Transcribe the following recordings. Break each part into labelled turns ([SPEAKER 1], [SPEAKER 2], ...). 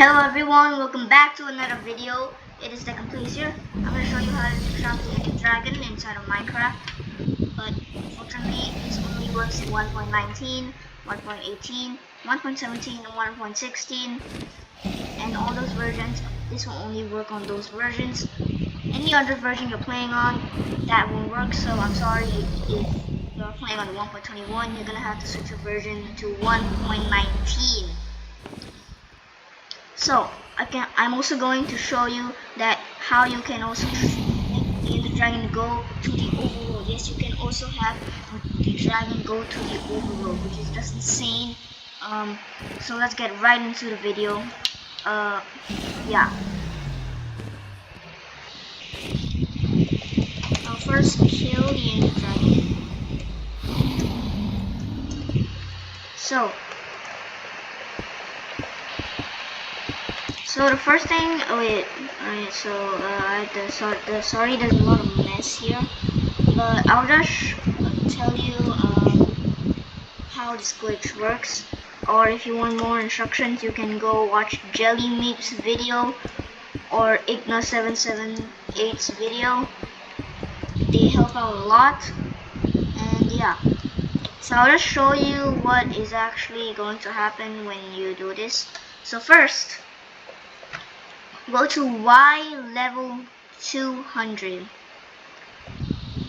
[SPEAKER 1] Hello everyone, welcome back to another video. It is the Complete here. I'm going to show you how to craft the Ender Dragon inside of Minecraft. But unfortunately, this only works in 1.19, 1.18, 1.17, and 1.16. And all those versions, this will only work on those versions. Any other version you're playing on, that won't work. So I'm sorry if you're playing on 1.21, you're going to have to switch your version to 1.19. So I'm also going to show you that how you can also make the Ender Dragon go to the Overworld. Yes, you can also have the dragon go to the Overworld, which is just insane. So let's get right into the video. Yeah. I'll first kill the Ender Dragon. So the first thing, sorry, there's a lot of mess here, but I'll just tell you how this glitch works. Or if you want more instructions, you can go watch Jelly Meep's video or Igna778's video. They help out a lot, and yeah. So I'll just show you what is actually going to happen when you do this. So first, go to Y level 200.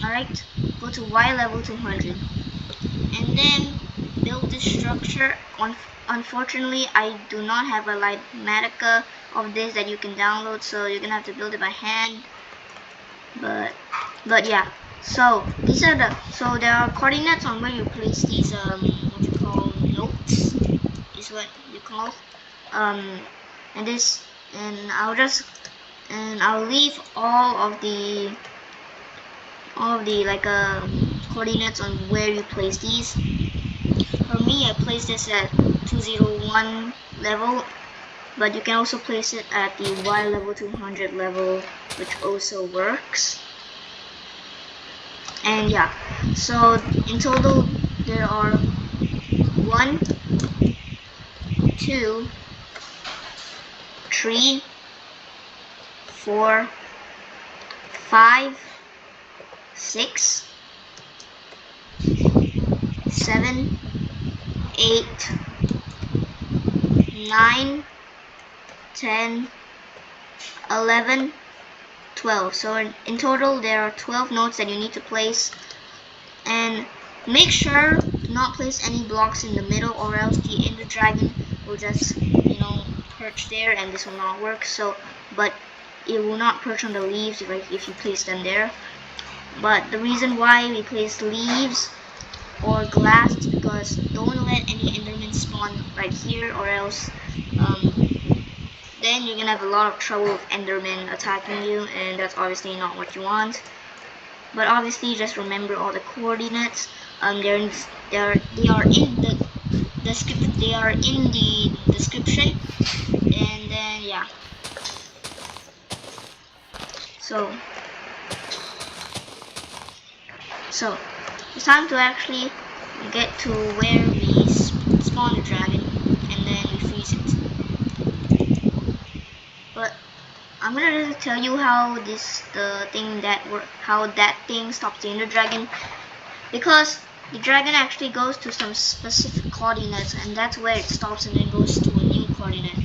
[SPEAKER 1] Alright, go to Y level 200. And then build this structure. Unfortunately, I do not have a Litematica of this that you can download, so you're gonna have to build it by hand. But yeah. So these are there are coordinates on where you place these what you call notes is what you call and I'll leave all of the coordinates on where you place these. For me, I place this at 201 level, but you can also place it at the Y level 200 level, which also works. And yeah, so in total there are 1, 2, 3, 4, 5, 6, 7, 8, 9, 10, 11, 12. So in total there are 12 nodes that you need to place, and make sure to not place any blocks in the middle, or else the Ender Dragon will just perch there and this will not work. But it will not perch on the leaves if you place them there. But the reason why we place leaves or glass is because don't let any Endermen spawn right here, or else then you're gonna have a lot of trouble with Endermen attacking you, and that's obviously not what you want. But obviously, just remember all the coordinates. They are in the description, and then yeah. So it's time to actually get to where we spawn the dragon, and then we freeze it. But I'm gonna just tell you how that thing stops the Ender Dragon, because the dragon actually goes to some specific coordinates, and that's where it stops and then goes to a new coordinate.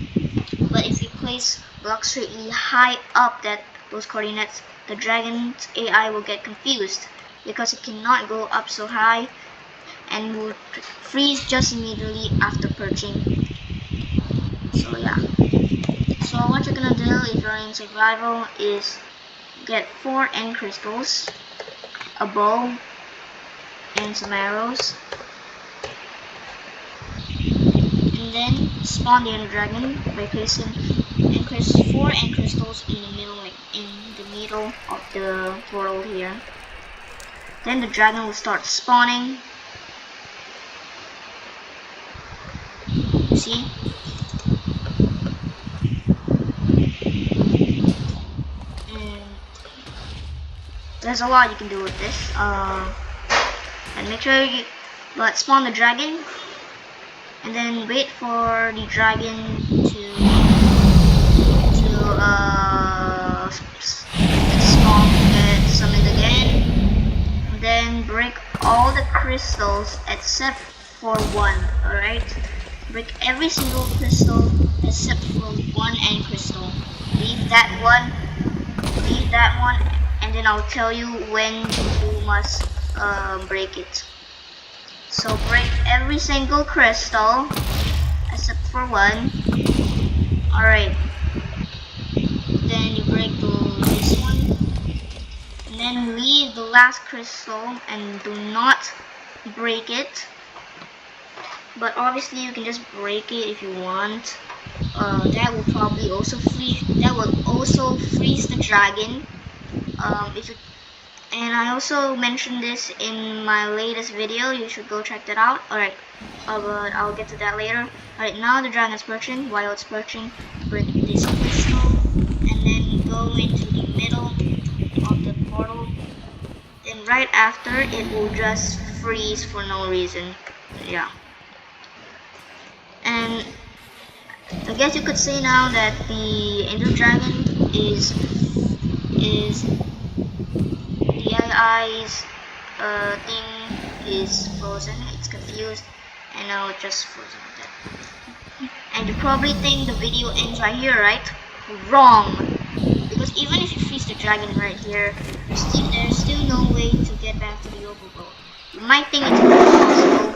[SPEAKER 1] But if you place blocks really high up those coordinates, the dragon's AI will get confused because it cannot go up so high and will freeze just immediately after perching. So yeah. So what you're gonna do if you're in survival is get 4 end crystals, a bow, and some arrows, and then spawn the Ender Dragon by placing 4 end crystals in the middle of the portal here. Then the dragon will start spawning. See? There's a lot you can do with this. And make sure but spawn the dragon, and then wait for the dragon to get summoned again. Then break all the crystals except for one. Alright? Break every single crystal except for one end crystal. Leave that one. And then I'll tell you when you must break it. So break every single crystal except for one. Alright. Then you break this one. And then leave the last crystal and do not break it. But obviously you can just break it if you want. That will probably also freeze the dragon. And I also mentioned this in my latest video. You should go check that out. Alright, but I'll get to that later. Alright, now the dragon is perching. While it's perching, break this crystal, and then go into the middle of the portal. And right after, it will just freeze for no reason. Yeah. And I guess you could say now that the Ender Dragon is the AI's thing is frozen. It's confused, and now it's just frozen like that. And you probably think the video ends right here, right? Wrong. Because even if you freeze the dragon right here, there's still no way to get back to the overworld. You might think it's impossible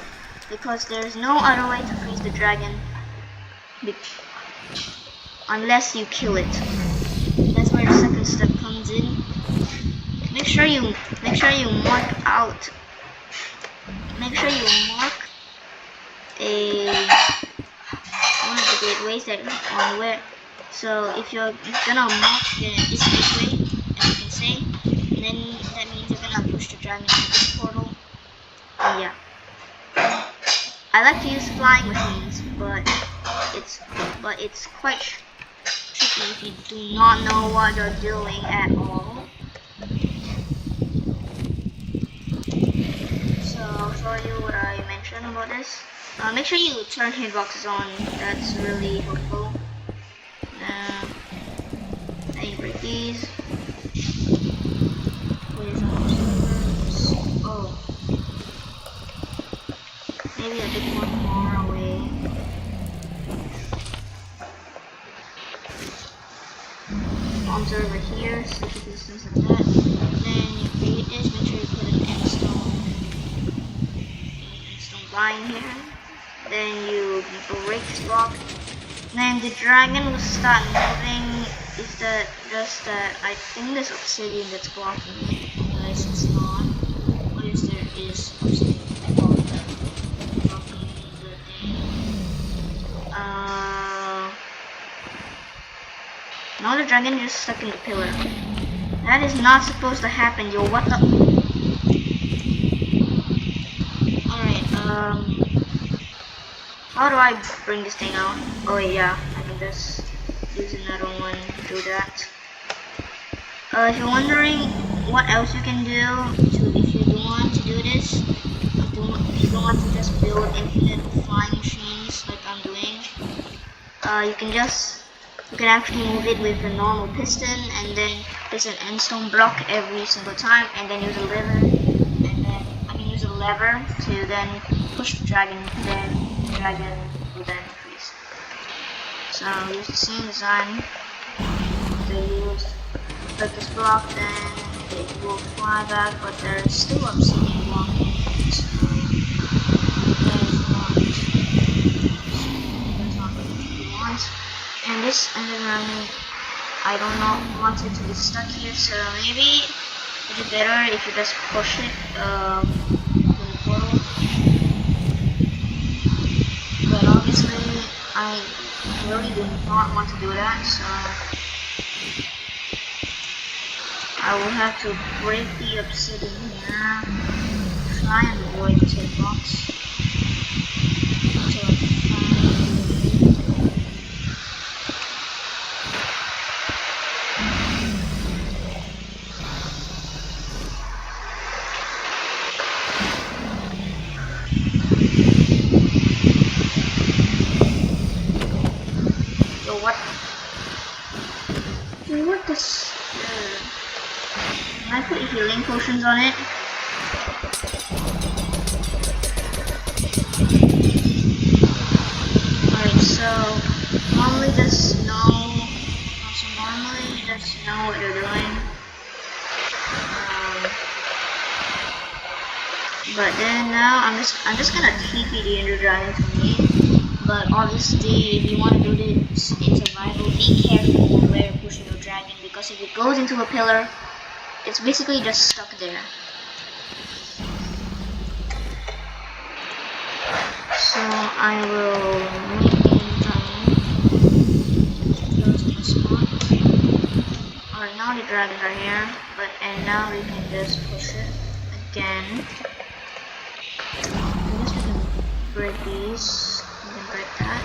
[SPEAKER 1] because there's no other way to freeze the dragon unless you kill it. That's where the second step comes in. Make sure you mark out. Make sure you mark one of the gateways that on where. So if you're gonna mark this gateway, as you can say, then that means you're gonna push the dragon into this portal. And yeah. I like to use flying machines, but it's quite tricky if you do not know what you're doing at all. So I'll show you what I mentioned about this. Make sure you turn hitboxes on. That's really helpful. Then you break these. Oh, maybe a bit more far away. Bombs are over here, so keep distance like that. Then you create this. Make sure you put an endstone line here. Then you break this block. Then the dragon will start moving. Is that just that I think there's obsidian that's blocking it. Unless it's not. What is there is obsidian blocking the thing. Now the dragon just stuck in the pillar. That is not supposed to happen, yo. What the? Alright, how do I bring this thing out? Oh yeah, I can just use another one to do that. If you're wondering what else you can do if you don't want to do this, if you don't want to just build infinite flying machines like I'm doing, you can actually move it with a normal piston and then there's an endstone block every single time, and then use a lever to then push the dragon, then the dragon will then freeze. So use the same design. They use this block, then it will fly back, but there's still obsidian blocking it. So that's not what you want. And this enderman, I don't know, want it to be stuck here, so maybe it'd be better if you just push it to the portal. But obviously, I really do not want to do that, so I will have to break the obsidian here, try and avoid the hitbox. What this? Can I put healing potions on it? Alright, so normally just know. Also, normally you just know what you're doing. But then now I'm just gonna TP the Ender Dragon to me. But obviously, if you want to do this in survival, be careful where you're pushing your dragon, because if it goes into a pillar, it's basically just stuck there. So I will make the dragon go to the spot. Alright, now the dragons are here, and now we can just push it again. I guess we can break these. We can break that.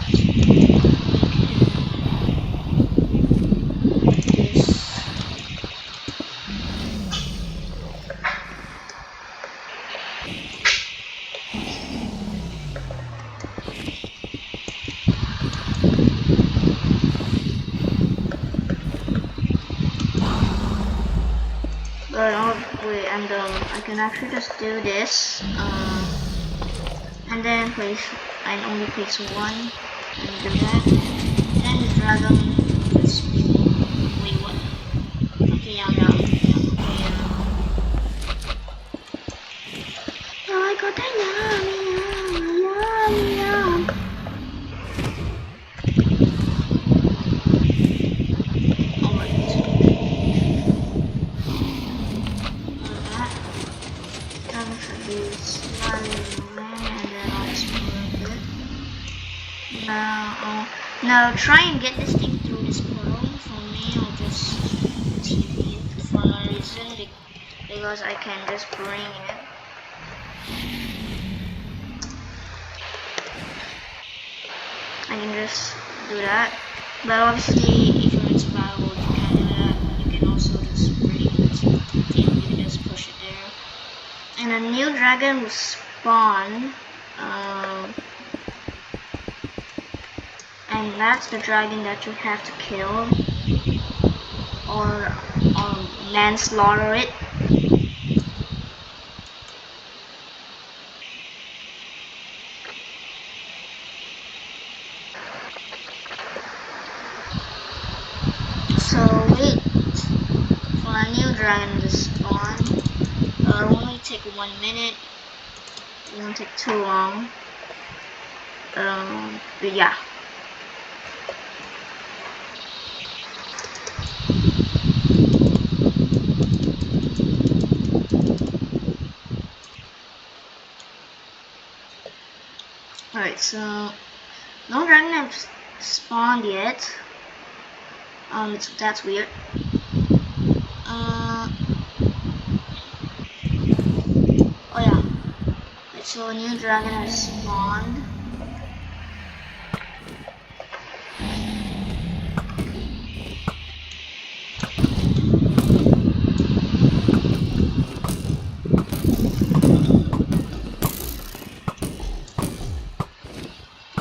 [SPEAKER 1] But oh wait, and I can actually just do this, and then place. I only place one, and do that. Then the dragon just wait what? Okay, yeah. Oh, I got that yum. Now try and get this thing through this portal. For me, I'll just TP it for no reason because I can just bring it. I can just do that. But obviously, if you're in survival, you can't do that. You can also just bring it. You can just push it there. And a new dragon will spawn. And that's the dragon that you have to kill or manslaughter it. So wait for a new dragon to spawn. It'll only take 1 minute. It won't take too long. But yeah. Alright, so no dragon have spawned yet. That's weird. Oh yeah. Right, so a new dragon has spawned.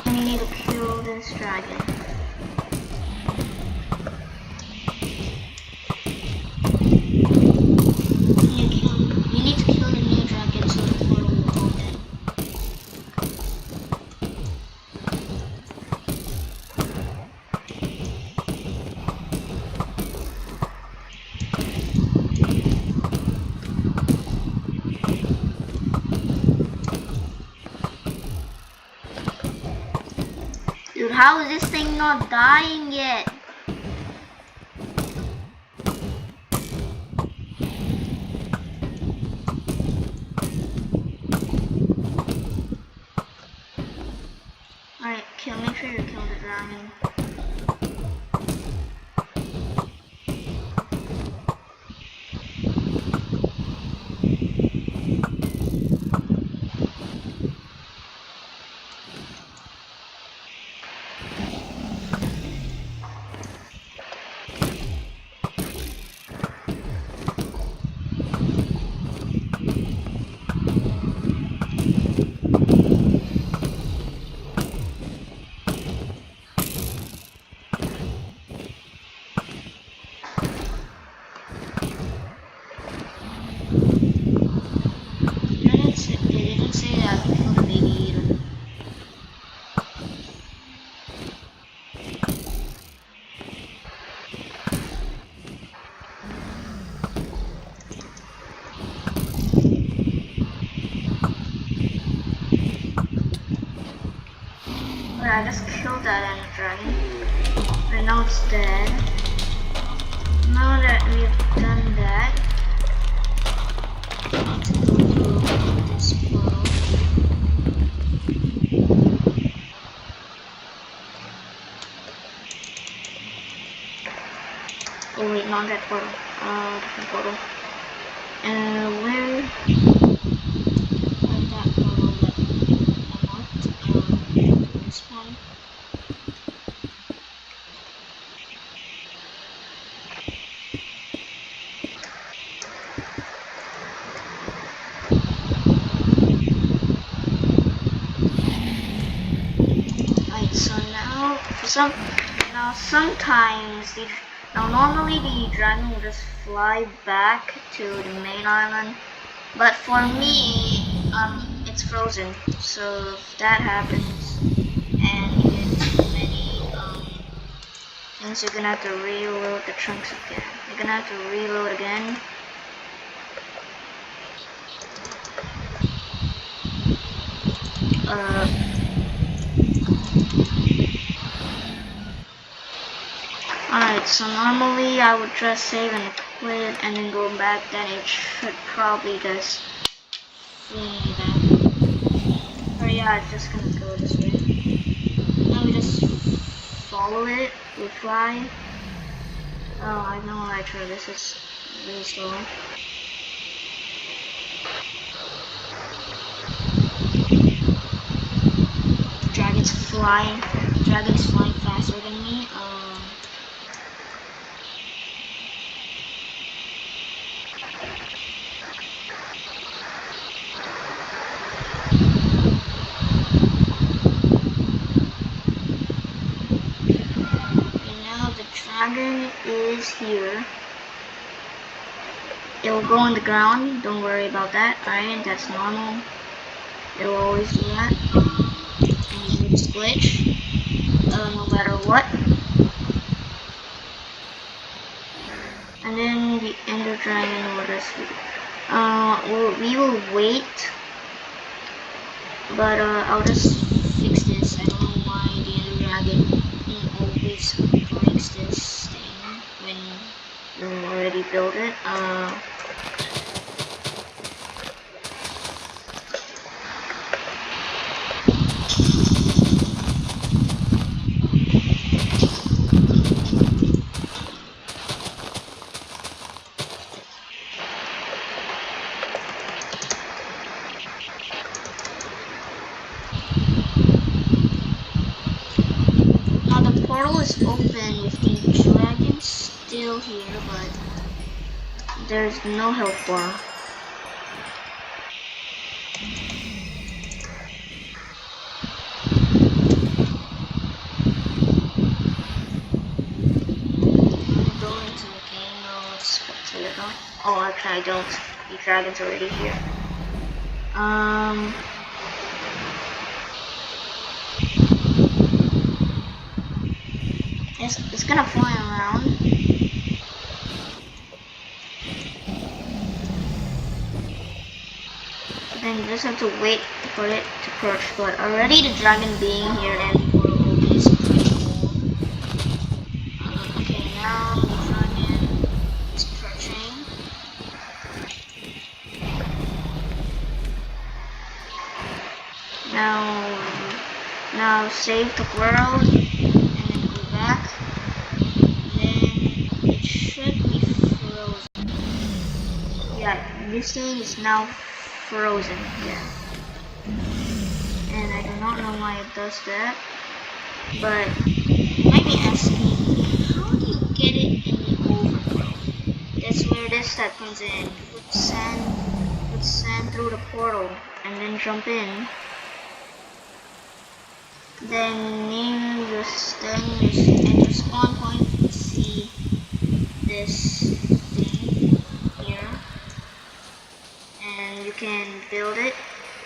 [SPEAKER 1] And you need to kill this dragon. You need to kill the new dragon so the portal will open. Dude, how is this thing not dying yet? Alright, make sure you kill the dragon. But I just killed that ender dragon. And now it's dead. Now that we've done that, let's go through this portal. Oh wait, not that portal. Different portal. Where that portal that I marked? This one. Right, so now sometimes normally the dragon will just fly back to the main island, but for me it's frozen, so if that happens and you get too many things, you're gonna have to reload the chunks again. You're gonna have to reload again. Alright, so normally I would just save and quit and then go back, then it should probably just free me back. Or yeah, it's just gonna go this way. Now we just follow it, we fly. Oh, I know I try, this is really slow. Dragon's flying faster than me. Dragon is here. It will go on the ground, don't worry about that. Alright, that's normal. It will always do that. And it's glitch. No matter what. And then the ender dragon will just we will wait. But I'll just fix this. I don't know why the ender dragon always breaks this thing when you already built it. Portal is open with the dragon still here, but there's no health bar. Go into the game mode, spectator. Oh, actually I don't. The dragon's already here. It's gonna fly around. Then you just have to wait for it to perch. But already the dragon being here and the portal open is pretty cool. Okay, now the dragon is perching. Now save the world. Back, then it should be frozen. Yeah, this thing is now frozen. Yeah, and I do not know why it does that, but you might be asking, how do you get it in the overworld? That's where this step comes in. Put sand through the portal, and then jump in. Then near your spawn point, you see this thing here, and you can build it.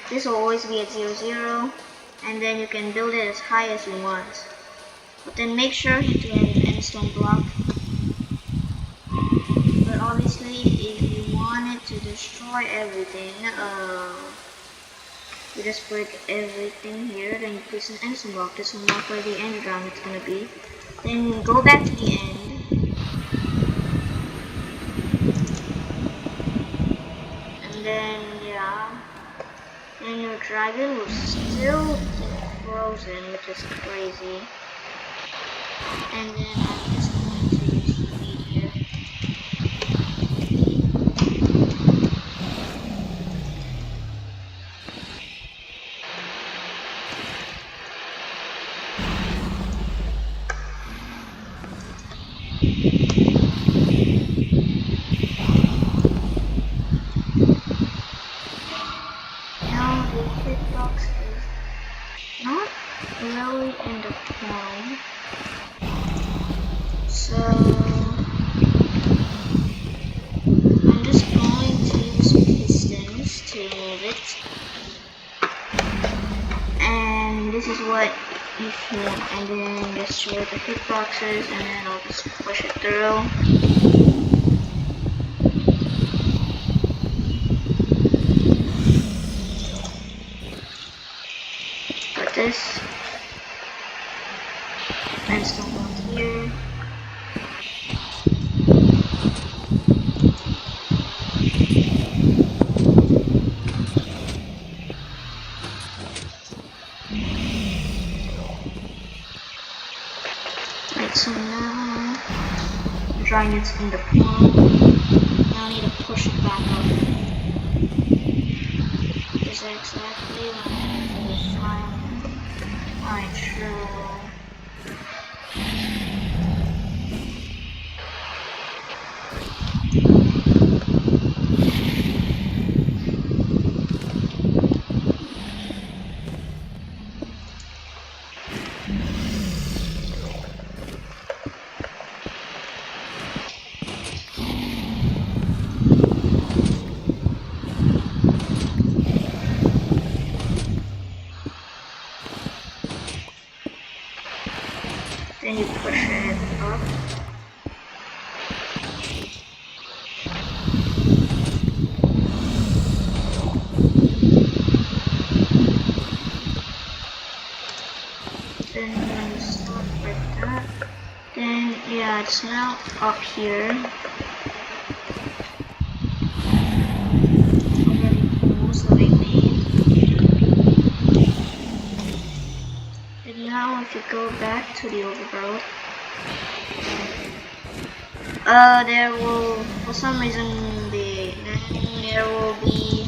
[SPEAKER 1] This will always be at 0, and then you can build it as high as you want. But then make sure to have an endstone block. But obviously, if you wanted to destroy everything, You just break everything here, then you place an endstone block. This will mark where the end round is gonna be. Then go back to the end. And then, yeah. And your dragon will still be frozen, which is crazy. And then I'm just going to use the lead here. Now the hitbox is not really in the palm. So I'm just going to use pistons to move it. And this is what you should, and then just show the hitboxes, and then I'll just push it through. Put this endstone block here. Right, so now the dragon's in the palm. Now I need to push it back up. This is exactly what I need to find my true. Then you push it up. Then you stop like that. Then yeah, it's now up here. Already almost that I made. And now if you go back to the overworld, there will, for some reason, there will be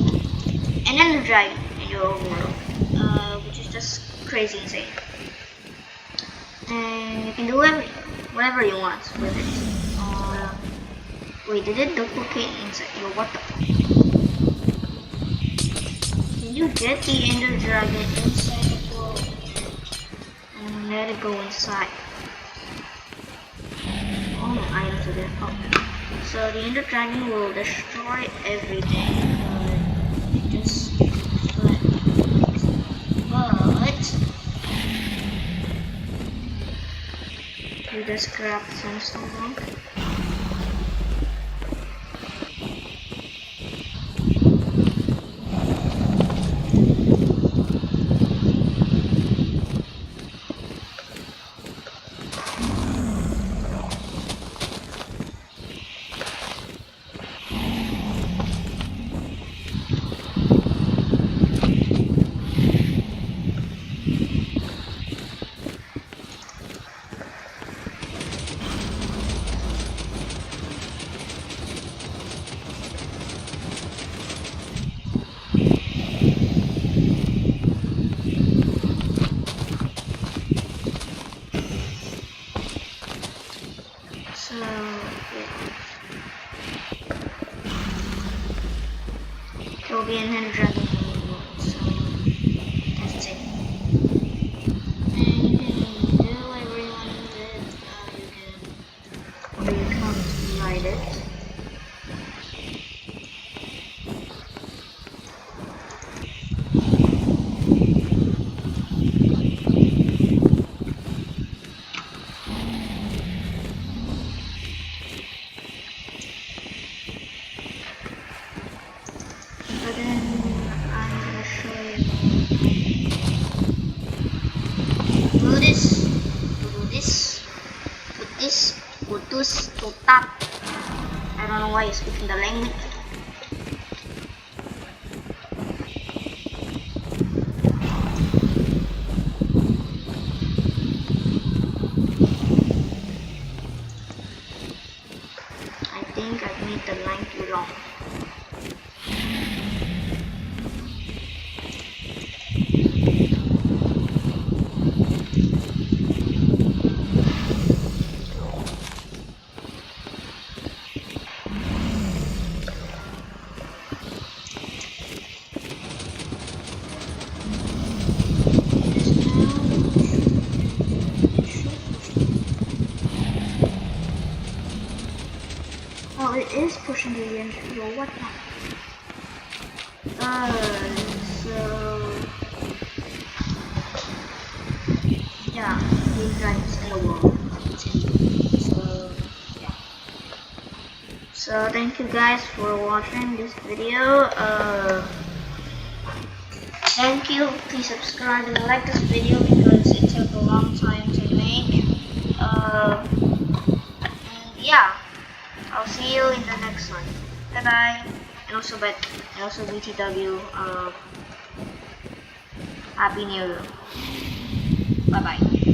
[SPEAKER 1] an ender dragon in your overworld, which is just crazy insane. And you can do whatever you want with it. Wait, did it duplicate inside? Yo, what the fuck? Can you get the ender dragon inside the world and let it go inside? All my items are there. Oh. So the ender dragon will destroy everything, but just you just grab some stone. There will be an ender dragon in the world, so that's it. And you can do whatever you want with it. Or you can't ride it. But then Sus Tutat. I don't know why you're speaking the language. I think I've made the line too long. Oh, it is pushing the engine. Well, what now? So yeah, these guys in the world. So yeah. So thank you guys for watching this video. Thank you. Please subscribe and like this video because it took a long time to make. And yeah, I'll see you in the next one. Bye bye. And also, BTW. Happy New Year. Bye bye.